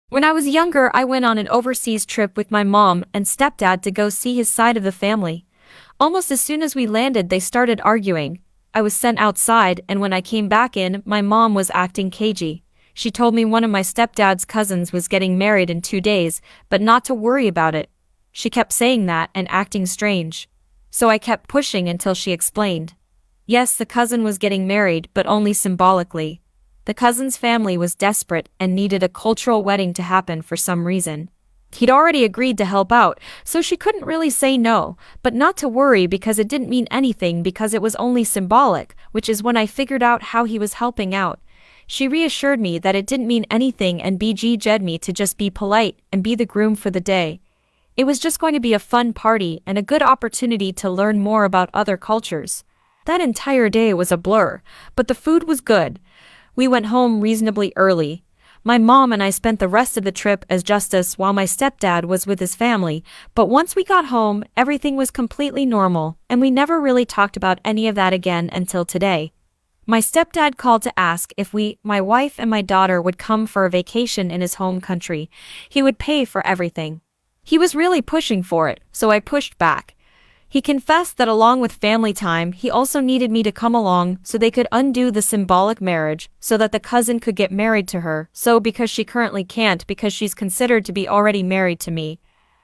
When I was younger, I went on an overseas trip with my mom and stepdad to go see his side of the family. Almost as soon as we landed, they started arguing. I was sent outside, and when I came back in, my mom was acting cagey. She told me one of my stepdad's cousins was getting married in 2 days, but not to worry about it. She kept saying that and acting strange. So I kept pushing until she explained. Yes, the cousin was getting married, but only symbolically. The cousin's family was desperate and needed a cultural wedding to happen for some reason. He'd already agreed to help out, so she couldn't really say no, but not to worry because it didn't mean anything because it was only symbolic, which is when I figured out how he was helping out. She reassured me that it didn't mean anything and BG-Jed me to just be polite and be the groom for the day. It was just going to be a fun party and a good opportunity to learn more about other cultures. That entire day was a blur, but the food was good. We went home reasonably early. My mom and I spent the rest of the trip as justice while my stepdad was with his family, but once we got home, everything was completely normal, and we never really talked about any of that again until today. My stepdad called to ask if my wife and my daughter would come for a vacation in his home country. He would pay for everything. He was really pushing for it, so I pushed back. He confessed that along with family time, he also needed me to come along so they could undo the symbolic marriage so that the cousin could get married to her, so because she currently can't because she's considered to be already married to me.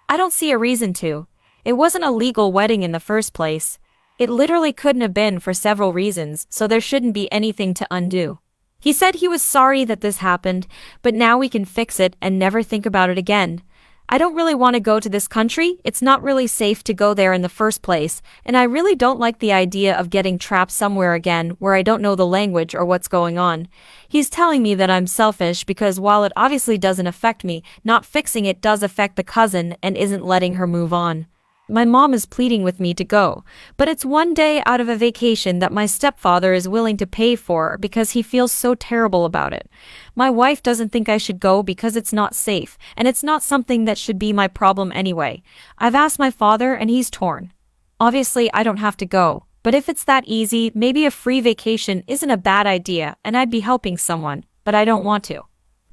I don't see a reason to. It wasn't a legal wedding in the first place. It literally couldn't have been for several reasons, so there shouldn't be anything to undo. He said he was sorry that this happened, but now we can fix it and never think about it again. I don't really want to go to this country, it's not really safe to go there in the first place, and I really don't like the idea of getting trapped somewhere again where I don't know the language or what's going on. He's telling me that I'm selfish because while it obviously doesn't affect me, not fixing it does affect the cousin and isn't letting her move on. My mom is pleading with me to go, but it's one day out of a vacation that my stepfather is willing to pay for because he feels so terrible about it. My wife doesn't think I should go because it's not safe, and it's not something that should be my problem anyway. I've asked my father and he's torn. Obviously, I don't have to go, but if it's that easy, maybe a free vacation isn't a bad idea and I'd be helping someone, but I don't want to.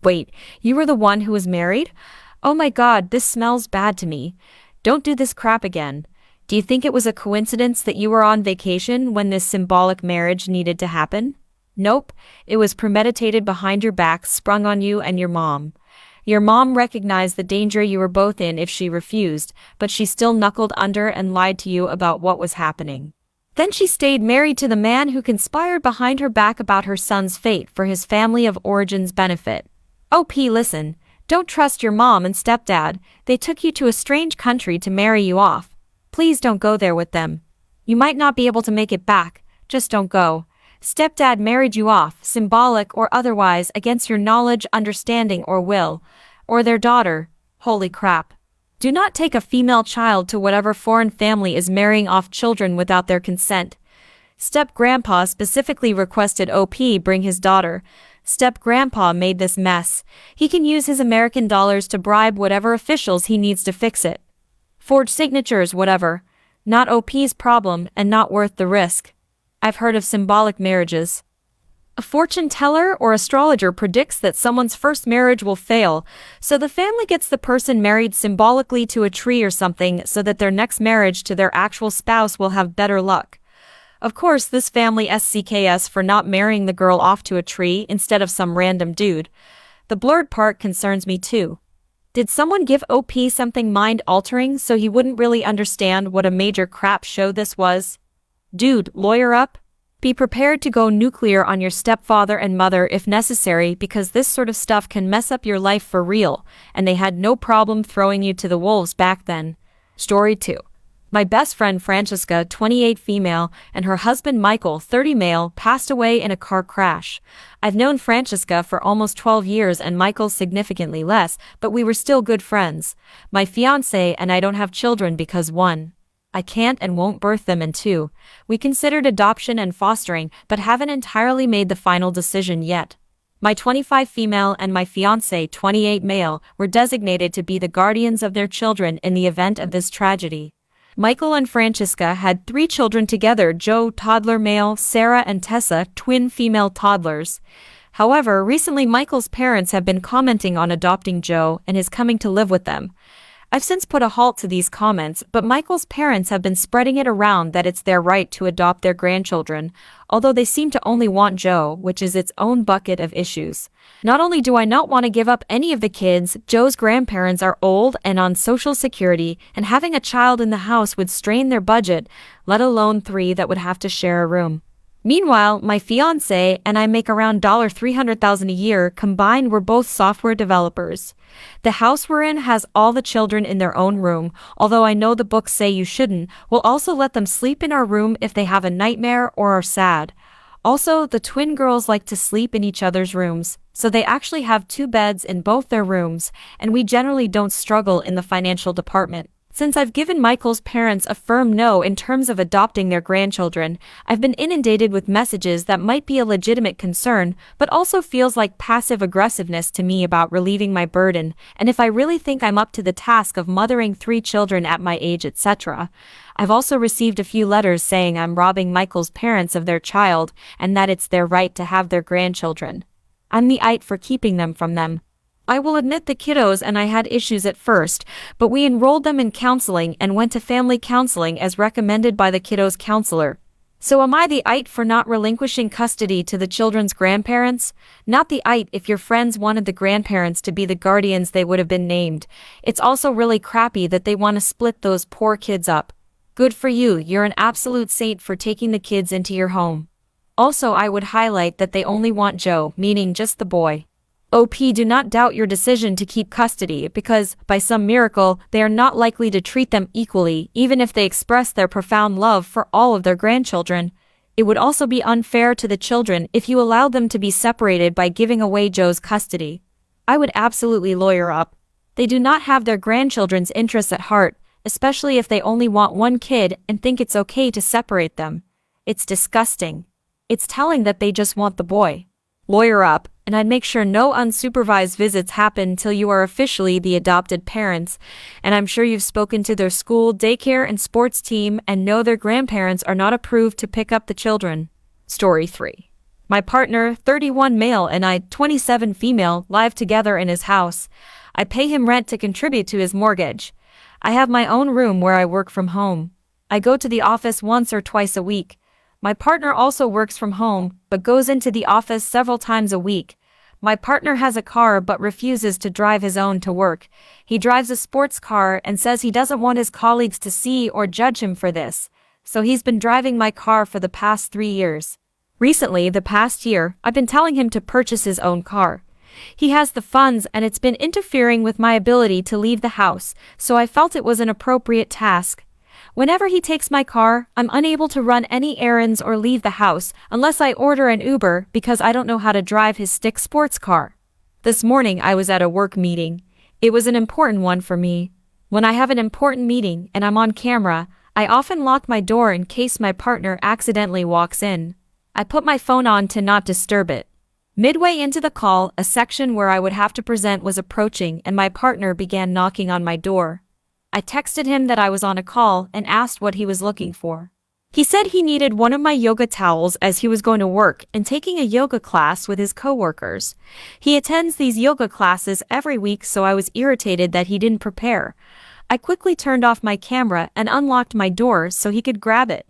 Wait, you were the one who was married? Oh my God, this smells bad to me. Don't do this crap again. Do you think it was a coincidence that you were on vacation when this symbolic marriage needed to happen? Nope, it was premeditated behind your back, sprung on you and your mom. Your mom recognized the danger you were both in if she refused, but she still knuckled under and lied to you about what was happening. Then she stayed married to the man who conspired behind her back about her son's fate for his family of origin's benefit. OP, listen. Don't trust your mom and stepdad. They took you to a strange country to marry you off. Please don't go there with them. You might not be able to make it back. Just don't go. Stepdad married you off, symbolic or otherwise, against your knowledge, understanding, or will. Or their daughter. Holy crap. Do not take a female child to whatever foreign family is marrying off children without their consent. Step-grandpa specifically requested OP bring his daughter. Step-grandpa made this mess. He can use his American dollars to bribe whatever officials he needs to fix it. Forge signatures, whatever. Not OP's problem and not worth the risk. I've heard of symbolic marriages. A fortune teller or astrologer predicts that someone's first marriage will fail, so the family gets the person married symbolically to a tree or something so that their next marriage to their actual spouse will have better luck. Of course, this family SCKS for not marrying the girl off to a tree instead of some random dude. The blurred part concerns me too. Did someone give OP something mind-altering so he wouldn't really understand what a major crap show this was? Dude, lawyer up? Be prepared to go nuclear on your stepfather and mother if necessary because this sort of stuff can mess up your life for real, and they had no problem throwing you to the wolves back then. Story 2. My best friend Francesca, 28 female, and her husband Michael, 30 male, passed away in a car crash. I've known Francesca for almost 12 years and Michael significantly less, but we were still good friends. My fiancé and I don't have children because 1. I can't and won't birth them, and 2. We considered adoption and fostering, but haven't entirely made the final decision yet. My 25 female and my fiancé, 28 male, were designated to be the guardians of their children in the event of this tragedy. Michael and Francesca had 3 children together: Joe, toddler male, Sarah and Tessa, twin female toddlers. However, recently Michael's parents have been commenting on adopting Joe and his coming to live with them. I've since put a halt to these comments, but Michael's parents have been spreading it around that it's their right to adopt their grandchildren, although they seem to only want Joe, which is its own bucket of issues. Not only do I not want to give up any of the kids, Joe's grandparents are old and on Social Security, and having a child in the house would strain their budget, let alone 3 that would have to share a room. Meanwhile, my fiancé and I make around $300,000 a year. Combined, we're both software developers. The house we're in has all the children in their own room, although I know the books say you shouldn't. We'll also let them sleep in our room if they have a nightmare or are sad. Also, the twin girls like to sleep in each other's rooms, so they actually have 2 beds in both their rooms, and we generally don't struggle in the financial department. Since I've given Michael's parents a firm no in terms of adopting their grandchildren, I've been inundated with messages that might be a legitimate concern, but also feels like passive aggressiveness to me about relieving my burden, and if I really think I'm up to the task of mothering 3 children at my age, etc. I've also received a few letters saying I'm robbing Michael's parents of their child, and that it's their right to have their grandchildren. I'm the it for keeping them from them. I will admit the kiddos and I had issues at first, but we enrolled them in counseling and went to family counseling as recommended by the kiddos' counselor. So am I the it for not relinquishing custody to the children's grandparents? Not the it if your friends wanted the grandparents to be the guardians, they would have been named. It's also really crappy that they want to split those poor kids up. Good for you, you're an absolute saint for taking the kids into your home. Also, I would highlight that they only want Joe, meaning just the boy. OP, do not doubt your decision to keep custody because, by some miracle, they are not likely to treat them equally, even if they express their profound love for all of their grandchildren. It would also be unfair to the children if you allowed them to be separated by giving away Joe's custody. I would absolutely lawyer up. They do not have their grandchildren's interests at heart, especially if they only want one kid and think it's okay to separate them. It's disgusting. It's telling that they just want the boy. Lawyer up, and I'd make sure no unsupervised visits happen till you are officially the adopted parents, and I'm sure you've spoken to their school, daycare, and sports team and know their grandparents are not approved to pick up the children. Story 3. My partner, 31 male, and I, 27 female, live together in his house. I pay him rent to contribute to his mortgage. I have my own room where I work from home. I go to the office once or twice a week. My partner also works from home, but goes into the office several times a week. My partner has a car but refuses to drive his own to work. He drives a sports car and says he doesn't want his colleagues to see or judge him for this, so he's been driving my car for the past 3 years. Recently, the past year, I've been telling him to purchase his own car. He has the funds and it's been interfering with my ability to leave the house, so I felt it was an appropriate task. Whenever he takes my car, I'm unable to run any errands or leave the house unless I order an Uber because I don't know how to drive his stick sports car. This morning I was at a work meeting. It was an important one for me. When I have an important meeting and I'm on camera, I often lock my door in case my partner accidentally walks in. I put my phone on to not disturb it. Midway into the call, a section where I would have to present was approaching and my partner began knocking on my door. I texted him that I was on a call and asked what he was looking for. He said he needed one of my yoga towels as he was going to work and taking a yoga class with his coworkers. He attends these yoga classes every week, so I was irritated that he didn't prepare. I quickly turned off my camera and unlocked my door so he could grab it.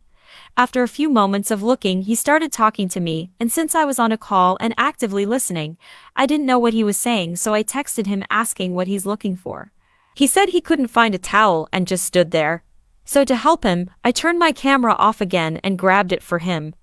After a few moments of looking, he started talking to me, and since I was on a call and actively listening, I didn't know what he was saying, so I texted him asking what he's looking for. He said he couldn't find a towel and just stood there. So to help him, I turned my camera off again and grabbed it for him.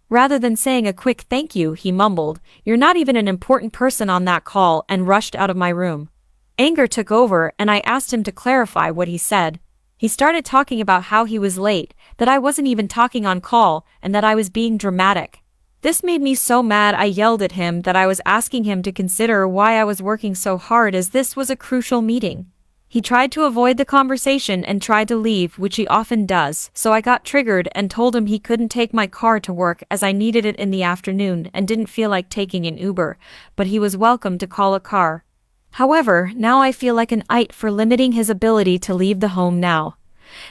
Rather than saying a quick thank you, he mumbled, "You're not even an important person on that call," and rushed out of my room. Anger took over and I asked him to clarify what he said. He started talking about how he was late, that I wasn't even talking on call, and that I was being dramatic. This made me so mad I yelled at him that I was asking him to consider why I was working so hard as this was a crucial meeting. He tried to avoid the conversation and tried to leave, which he often does, so I got triggered and told him he couldn't take my car to work as I needed it in the afternoon and didn't feel like taking an Uber, but he was welcome to call a car. However, now I feel like an it for limiting his ability to leave the home now.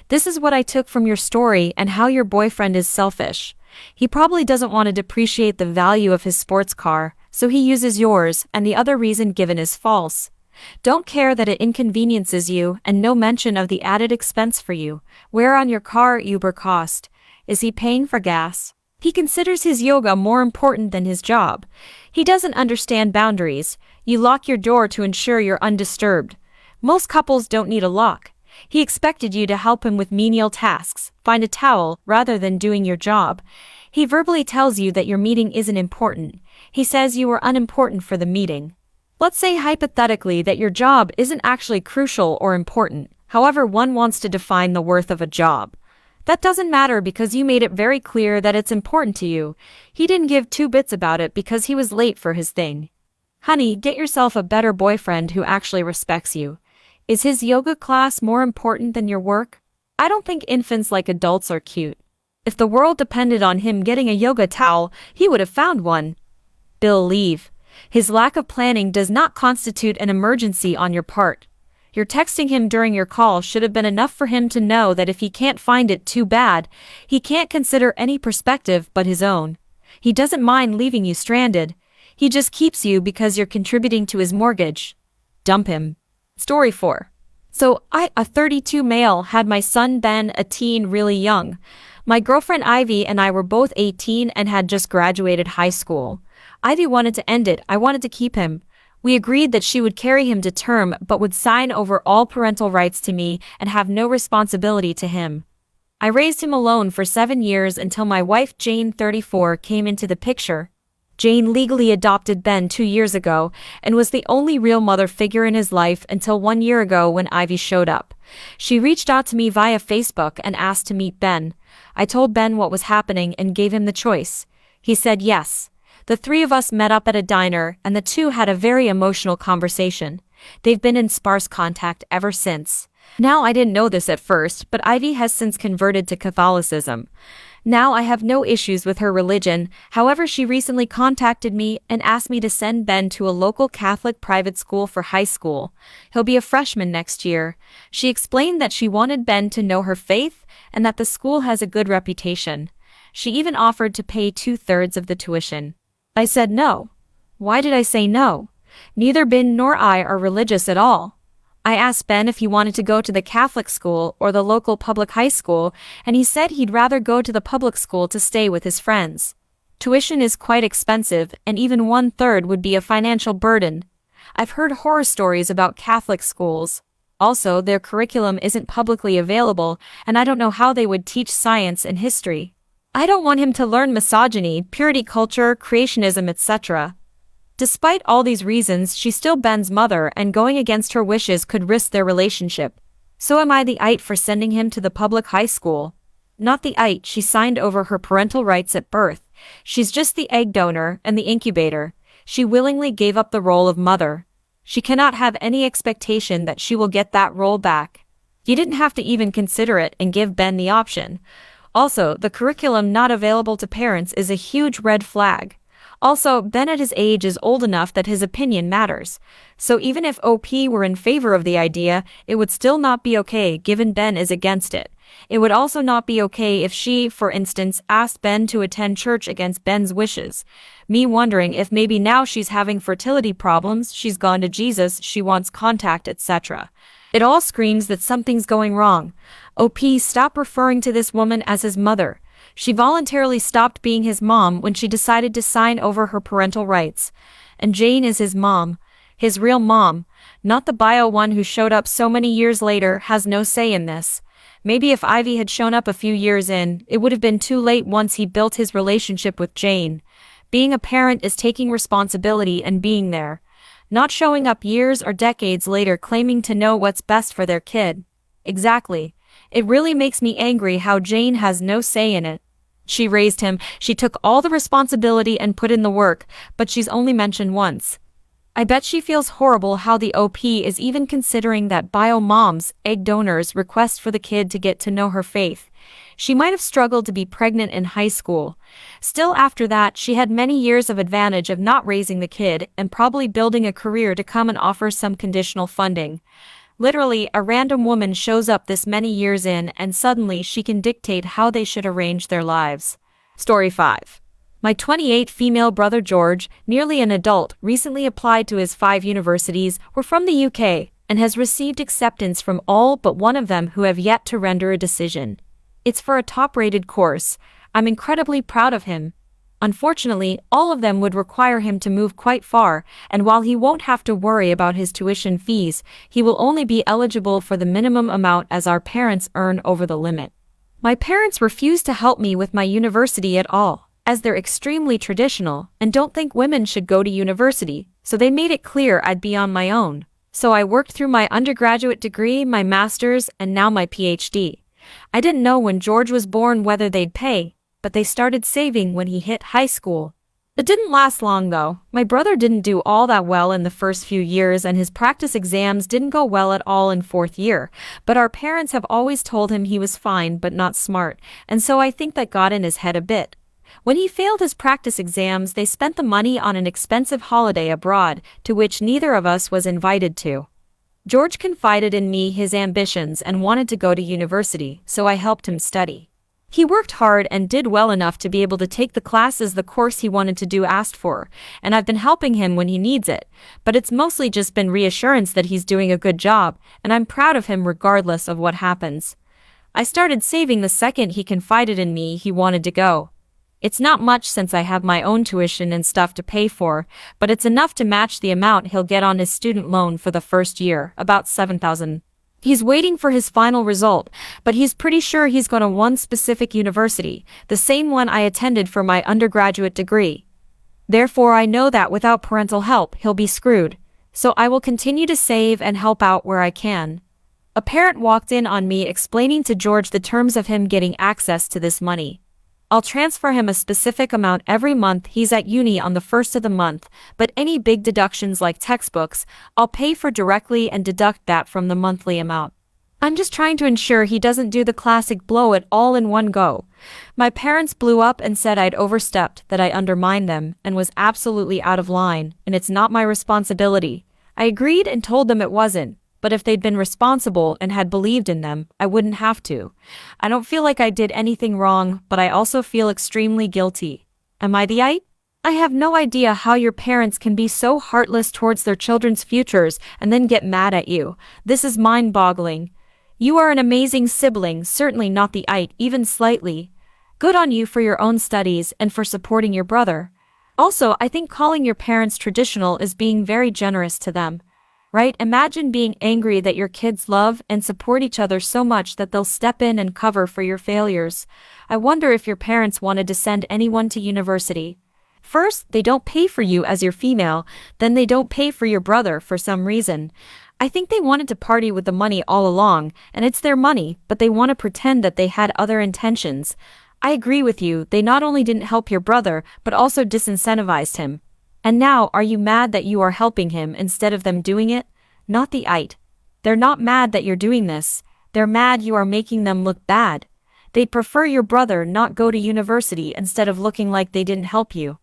This is what I took from your story and how your boyfriend is selfish. He probably doesn't want to depreciate the value of his sports car, so he uses yours, and the other reason given is false. Don't care that it inconveniences you, and no mention of the added expense for you. Where on your car Uber cost? Is he paying for gas? He considers his yoga more important than his job. He doesn't understand boundaries. You lock your door to ensure you're undisturbed. Most couples don't need a lock. He expected you to help him with menial tasks, find a towel, rather than doing your job. He verbally tells you that your meeting isn't important. He says you are unimportant for the meeting. Let's say hypothetically that your job isn't actually crucial or important. However, one wants to define the worth of a job. That doesn't matter because you made it very clear that it's important to you. He didn't give two bits about it because he was late for his thing. Honey, get yourself a better boyfriend who actually respects you. Is his yoga class more important than your work? I don't think infants like adults are cute. If the world depended on him getting a yoga towel, he would have found one. Believe. His lack of planning does not constitute an emergency on your part. Your texting him during your call should have been enough for him to know that if he can't find it, too bad. He can't consider any perspective but his own. He doesn't mind leaving you stranded. He just keeps you because you're contributing to his mortgage. Dump him. Story 4. So I, a 32 male, had my son Ben, a teen, really young. My girlfriend Ivy and I were both 18 and had just graduated high school. Ivy wanted to end it, I wanted to keep him. We agreed that she would carry him to term but would sign over all parental rights to me and have no responsibility to him. I raised him alone for 7 years until my wife Jane, 34, came into the picture. Jane legally adopted Ben 2 years ago and was the only real mother figure in his life until 1 year ago when Ivy showed up. She reached out to me via Facebook and asked to meet Ben. I told Ben what was happening and gave him the choice. He said yes. The three of us met up at a diner, and the two had a very emotional conversation. They've been in sparse contact ever since. Now, I didn't know this at first, but Ivy has since converted to Catholicism. Now I have no issues with her religion. However, she recently contacted me and asked me to send Ben to a local Catholic private school for high school. He'll be a freshman next year. She explained that she wanted Ben to know her faith and that the school has a good reputation. She even offered to pay 2/3 of the tuition. I said no. Why did I say no? Neither Ben nor I are religious at all. I asked Ben if he wanted to go to the Catholic school or the local public high school, and he said he'd rather go to the public school to stay with his friends. Tuition is quite expensive, and even 1/3 would be a financial burden. I've heard horror stories about Catholic schools. Also, their curriculum isn't publicly available, and I don't know how they would teach science and history. I don't want him to learn misogyny, purity culture, creationism, etc. Despite all these reasons, she's still Ben's mother, and going against her wishes could risk their relationship. So am I the it for sending him to the public high school? Not the it, she signed over her parental rights at birth. She's just the egg donor and the incubator. She willingly gave up the role of mother. She cannot have any expectation that she will get that role back. You didn't have to even consider it and give Ben the option. Also, the curriculum not available to parents is a huge red flag. Also, Ben at his age is old enough that his opinion matters. So even if OP were in favor of the idea, it would still not be okay given Ben is against it. It would also not be okay if she, for instance, asked Ben to attend church against Ben's wishes. Me wondering if maybe now she's having fertility problems, she's gone to Jesus, she wants contact, etc. It all screams that something's going wrong. OP, stop referring to this woman as his mother. She voluntarily stopped being his mom when she decided to sign over her parental rights. And Jane is his mom. His real mom. Not the bio one who showed up so many years later, has no say in this. Maybe if Ivy had shown up a few years in, it would have been too late once he built his relationship with Jane. Being a parent is taking responsibility and being there. Not showing up years or decades later claiming to know what's best for their kid. Exactly. It really makes me angry how Jane has no say in it. She raised him, she took all the responsibility and put in the work, but she's only mentioned once. I bet she feels horrible how the OP is even considering that bio moms, egg donors, request for the kid to get to know her faith. She might have struggled to be pregnant in high school. Still, after that, she had many years of advantage of not raising the kid and probably building a career to come and offer some conditional funding. Literally, a random woman shows up this many years in and suddenly she can dictate how they should arrange their lives. Story 5. My 28 female brother George, nearly an adult, recently applied to his 5 universities. We're from the UK, and has received acceptance from all but one of them who have yet to render a decision. It's for a top-rated course. I'm incredibly proud of him. Unfortunately, all of them would require him to move quite far, and while he won't have to worry about his tuition fees, he will only be eligible for the minimum amount as our parents earn over the limit. My parents refuse to help me with my university at all, as they're extremely traditional and don't think women should go to university, so they made it clear I'd be on my own. So I worked through my undergraduate degree, my master's, and now my PhD. I didn't know when George was born whether they'd pay, but they started saving when he hit high school. It didn't last long though. My brother didn't do all that well in the first few years and his practice exams didn't go well at all in 4th year, but our parents have always told him he was fine but not smart, and so I think that got in his head a bit. When he failed his practice exams, they spent the money on an expensive holiday abroad, to which neither of us was invited to. George confided in me his ambitions and wanted to go to university, so I helped him study. He worked hard and did well enough to be able to take the classes the course he wanted to do asked for, and I've been helping him when he needs it, but it's mostly just been reassurance that he's doing a good job, and I'm proud of him regardless of what happens. I started saving the second he confided in me he wanted to go. It's not much since I have my own tuition and stuff to pay for, but it's enough to match the amount he'll get on his student loan for the first year, about $7,000. He's waiting for his final result, but he's pretty sure he's going to one specific university, the same one I attended for my undergraduate degree. Therefore, I know that without parental help, he'll be screwed. So I will continue to save and help out where I can. A parent walked in on me explaining to George the terms of him getting access to this money. I'll transfer him a specific amount every month he's at uni on the first of the month, but any big deductions like textbooks, I'll pay for directly and deduct that from the monthly amount. I'm just trying to ensure he doesn't do the classic blow it all in one go. My parents blew up and said I'd overstepped, that I undermined them, and was absolutely out of line, and it's not my responsibility. I agreed and told them it wasn't. But if they'd been responsible and had believed in them, I wouldn't have to. I don't feel like I did anything wrong, but I also feel extremely guilty. Am I the it? I have no idea how your parents can be so heartless towards their children's futures and then get mad at you. This is mind-boggling. You are an amazing sibling, certainly not the it, even slightly. Good on you for your own studies and for supporting your brother. Also, I think calling your parents traditional is being very generous to them. Right? Imagine being angry that your kids love and support each other so much that they'll step in and cover for your failures. I wonder if your parents wanted to send anyone to university. First, they don't pay for you as your female, then they don't pay for your brother for some reason. I think they wanted to party with the money all along, and it's their money, but they want to pretend that they had other intentions. I agree with you, they not only didn't help your brother, but also disincentivized him. And now, are you mad that you are helping him instead of them doing it? Not the it. They're not mad that you're doing this. They're mad you are making them look bad. They'd prefer your brother not go to university instead of looking like they didn't help you.